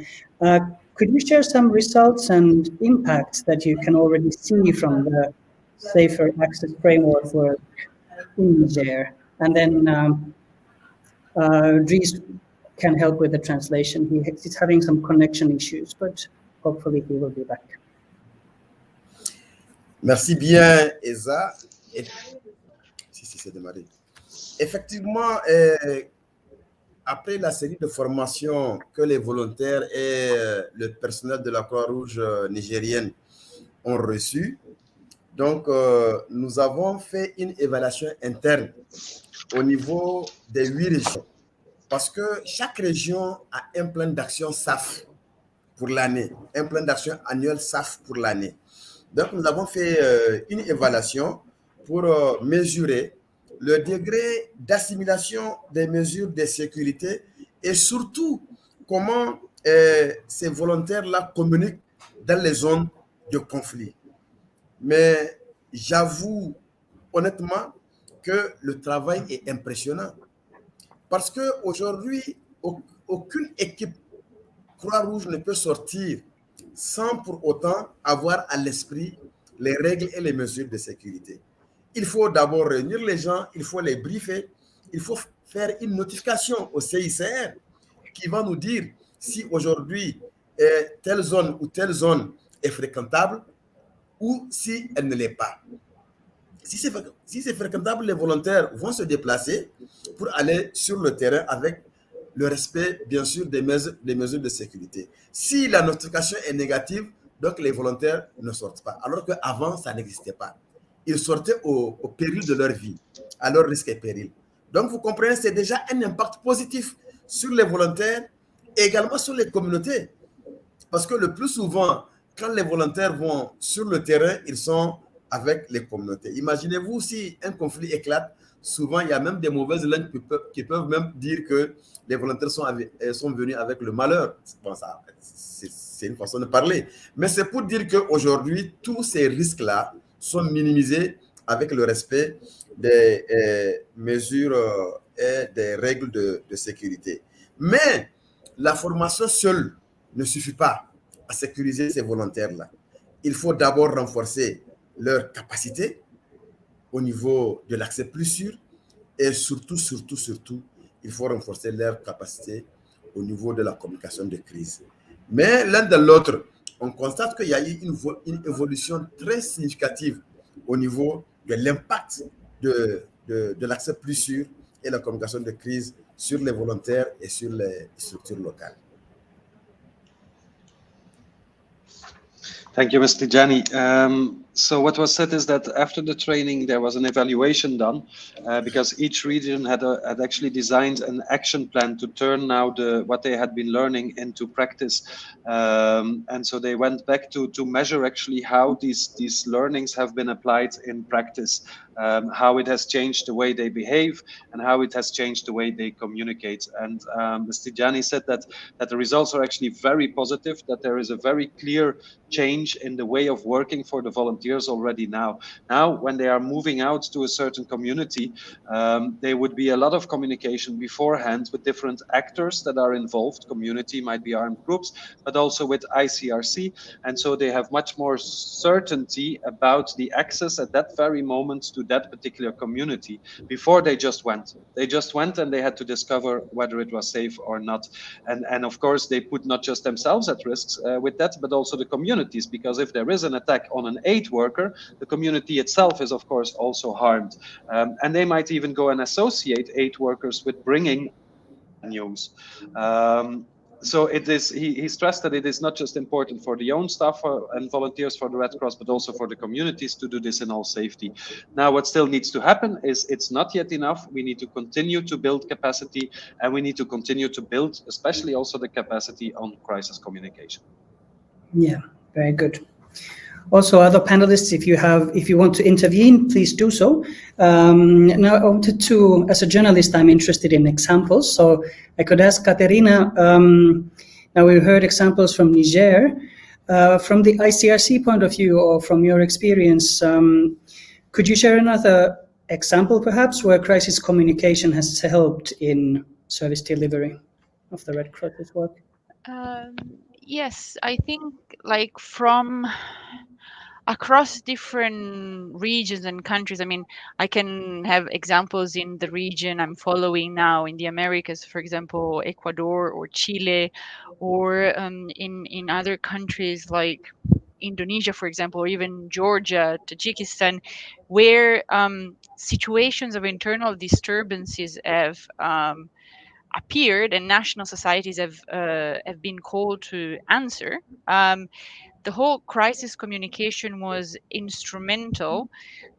Could you share some results and impacts that you can already see from the Safer Access Framework work in Niger? And then Dries can help with the translation. He's having some connection issues, but hopefully he will be back. Merci bien, Eza. Si c'est démarré. Effectivement, après la série de formations que les volontaires et le personnel de la Croix-Rouge nigérienne ont reçues, donc nous avons fait une évaluation interne au niveau des 8 régions. Parce que chaque région a un plan d'action SAF pour l'année, un plan d'action annuel SAF pour l'année. Donc, nous avons fait une évaluation pour mesurer le degré d'assimilation des mesures de sécurité et surtout comment ces volontaires-là communiquent dans les zones de conflit. Mais j'avoue honnêtement que le travail est impressionnant. Parce qu'aujourd'hui, aucune équipe Croix-Rouge ne peut sortir sans pour autant avoir à l'esprit les règles et les mesures de sécurité. Il faut d'abord réunir les gens, il faut les briefer, il faut faire une notification au CICR qui va nous dire si aujourd'hui telle zone ou telle zone est fréquentable ou si elle ne l'est pas. Si c'est fréquentable, les volontaires vont se déplacer pour aller sur le terrain avec le respect, bien sûr, des mesures de sécurité. Si la notification est négative, donc les volontaires ne sortent pas. Alors qu'avant, ça n'existait pas. Ils sortaient au péril de leur vie, à leur risque et péril. Donc, vous comprenez, c'est déjà un impact positif sur les volontaires et également sur les communautés. Parce que le plus souvent, quand les volontaires vont sur le terrain, ils sont avec les communautés. Imaginez-vous si un conflit éclate, souvent il y a même des mauvaises langues qui peuvent même dire que les volontaires sont venus avec le malheur. Bon, c'est une façon de parler. Mais c'est pour dire qu'aujourd'hui, tous ces risques-là sont minimisés avec le respect des mesures et des règles de sécurité. Mais la formation seule ne suffit pas à sécuriser ces volontaires-là. Il faut d'abord renforcer leur capacité au niveau de l'accès plus sûr et surtout, il faut renforcer leur capacité au niveau de la communication de crise. Mais l'un de l'autre, on constate qu'il y a eu une évolution très significative au niveau de l'impact de l'accès plus sûr et la communication de crise sur les volontaires et sur les structures locales. Thank you, Mr. Tijani. So what was said is that after the training, there was an evaluation done because each region had actually designed an action plan to turn now what they had been learning into practice. And so they went back to measure actually how these learnings have been applied in practice, how it has changed the way they behave and how it has changed the way they communicate. And Mr. Tijani said that the results are actually very positive, that there is a very clear change in the way of working for the volunteers already now. Now, when they are moving out to a certain community, there would be a lot of communication beforehand with different actors that are involved. Community might be armed groups, but also with ICRC. And so they have much more certainty about the access at that very moment to that particular community before they just went. They just went and they had to discover whether it was safe or not. And of course, they put not just themselves at risk with that, but also the communities, because if there is an attack on an aid worker, the community itself is of course also harmed. And they might even go and associate aid workers with bringing news. So it is. He stressed that it is not just important for the own staff and volunteers for the Red Cross, but also for the communities to do this in all safety. Now, what still needs to happen is it's not yet enough. We need to continue to build capacity, and we need to continue to build, especially also the capacity on crisis communication. Yeah, very good. Also, other panelists, if you want to intervene, please do so. Now, I wanted to, as a journalist, I'm interested in examples. So I could ask Caterina. Now we heard examples from Niger. From the ICRC point of view, or from your experience, could you share another example, perhaps, where crisis communication has helped in service delivery of the Red Cross's work? Yes, I think like from across different regions and countries. I mean, I can have examples in the region I'm following now in the Americas, for example, Ecuador or Chile, or in other countries like Indonesia, for example, or even Georgia, Tajikistan, where situations of internal disturbances have appeared and national societies have been called to answer. The whole crisis communication was instrumental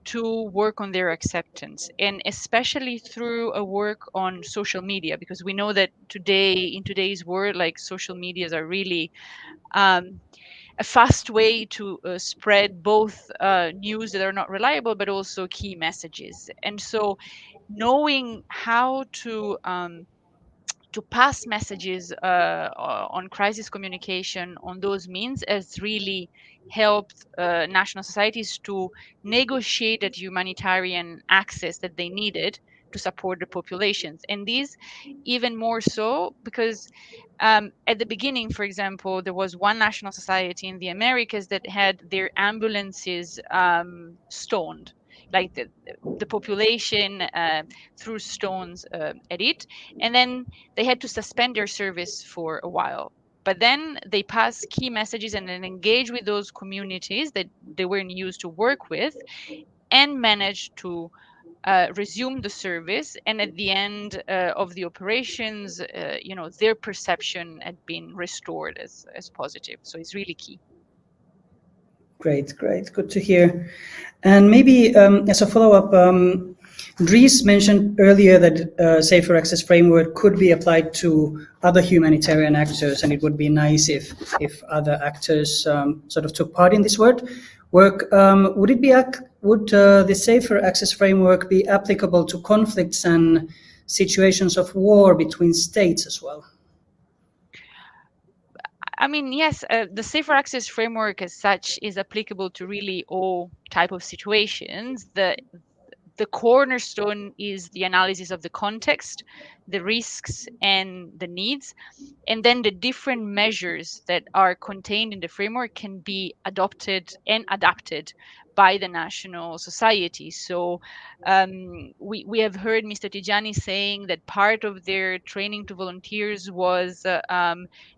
to work on their acceptance, and especially through a work on social media, because we know that in today's world, like social medias are really a fast way to spread both news that are not reliable, but also key messages. And so knowing how to pass messages on crisis communication on those means has really helped national societies to negotiate that humanitarian access that they needed to support the populations. And these even more so because at the beginning, for example, there was one national society in the Americas that had their ambulances stoned. Like the population threw stones at it, and then they had to suspend their service for a while. But then they passed key messages and then engaged with those communities that they weren't used to work with, and managed to resume the service. And at the end of the operations, their perception had been restored as positive. So it's really key. Great. Good to hear. And maybe as a follow-up, Dries mentioned earlier that Safer Access Framework could be applied to other humanitarian actors, and it would be nice if other actors sort of took part in this work. Would the Safer Access Framework be applicable to conflicts and situations of war between states as well? I mean, yes, the Safer Access Framework as such is applicable to really all type of situations. The cornerstone is the analysis of the context, the risks, and the needs. And then the different measures that are contained in the framework can be adopted and adapted by the national society. So we have heard Mr. Tijani saying that part of their training to volunteers was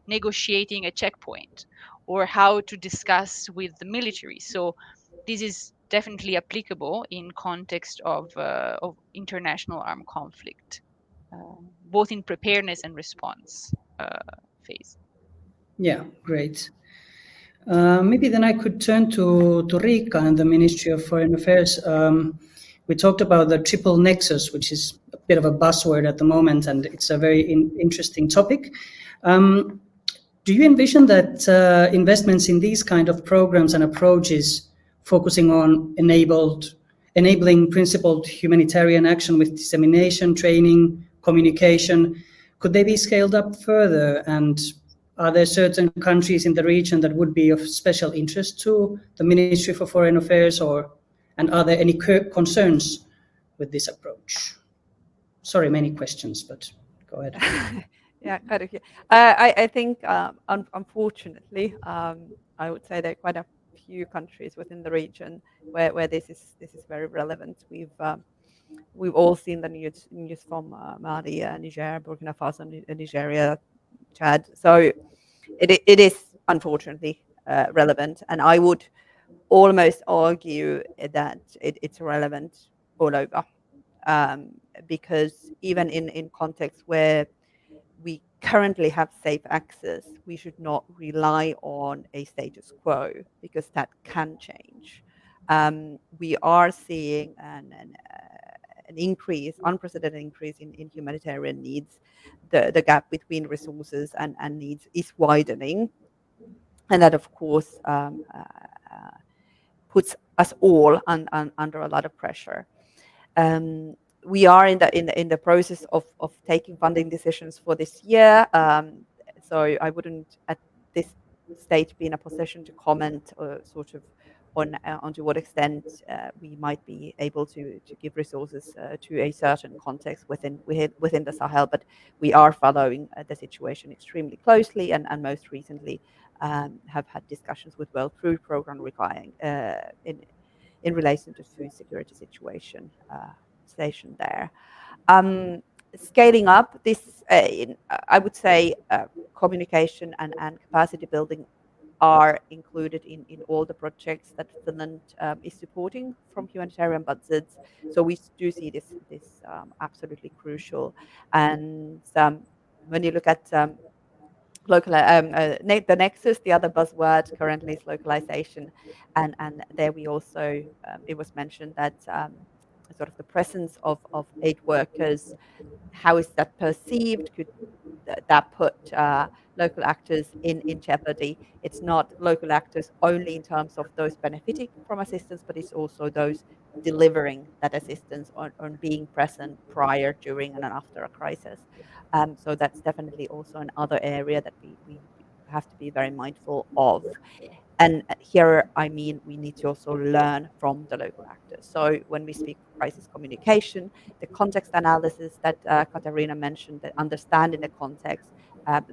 negotiating a checkpoint or how to discuss with the military. So this is definitely applicable in context of international armed conflict, both in preparedness and response phase. Yeah, great. Maybe then I could turn to Riikka and the Ministry of Foreign Affairs. We talked about the triple nexus, which is a bit of a buzzword at the moment, and it's a very interesting topic. Do you envision that investments in these kind of programs and approaches focusing on enabling principled humanitarian action with dissemination, training, communication, could they be scaled up further? And are there certain countries in the region that would be of special interest to the Ministry for Foreign Affairs, and are there any concerns with this approach? Sorry, many questions, but go ahead. Yeah, kind of. I think, unfortunately, I would say there are quite a few countries within the region where this is very relevant. We've all seen the news from Mali, Niger, Burkina Faso, Nigeria, Chad. So it is unfortunately relevant, and I would almost argue that it's relevant all over, because even in contexts where we currently have safe access, we should not rely on a status quo, because that can change. We are seeing an increase, unprecedented increase in humanitarian needs. The gap between resources and needs is widening, and that of course puts us all under a lot of pressure. We are in the process of taking funding decisions for this year, so I wouldn't at this stage be in a position to comment sort of on to what extent we might be able to give resources to a certain context within the Sahel. But we are following the situation extremely closely, and most recently have had discussions with World Food Programme regarding in relation to food security situation station there. Scaling up this, I would say communication and capacity building are included in all the projects that Finland is supporting from humanitarian budgets. So we do see this absolutely crucial. And when you look at local, the nexus, the other buzzword currently is localization, and there we also it was mentioned that sort of the presence of aid workers, how is that perceived? Could that put local actors in jeopardy? It's not local actors only in terms of those benefiting from assistance, but it's also those delivering that assistance on being present prior, during, and after a crisis. So that's definitely also another area that we have to be very mindful of. And here, I mean, we need to also learn from the local actors. So when we speak crisis communication, the context analysis that Katarina mentioned, that understanding the context,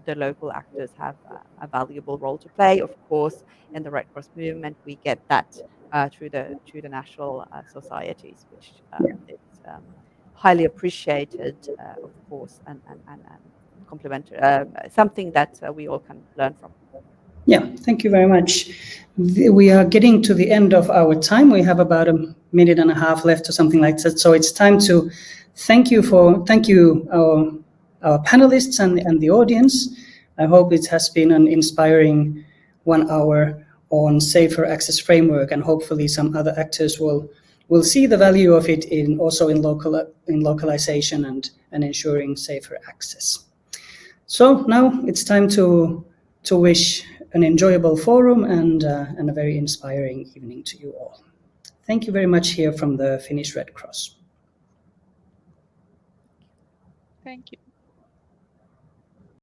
the local actors have a valuable role to play. Of course, in the Red Cross movement, we get that through the national societies, which is highly appreciated, of course, and complementary, something that we all can learn from. Yeah, thank you very much. We are getting to the end of our time. We have about a minute and a half left or something like that. So it's time to thank you our panelists and the audience. I hope it has been an inspiring 1 hour on Safer Access Framework, and hopefully some other actors will will see the value of it also in localization and ensuring safer access. So now it's time to wish an enjoyable forum and a very inspiring evening to you all. Thank you very much here from the Finnish Red Cross. Thank you.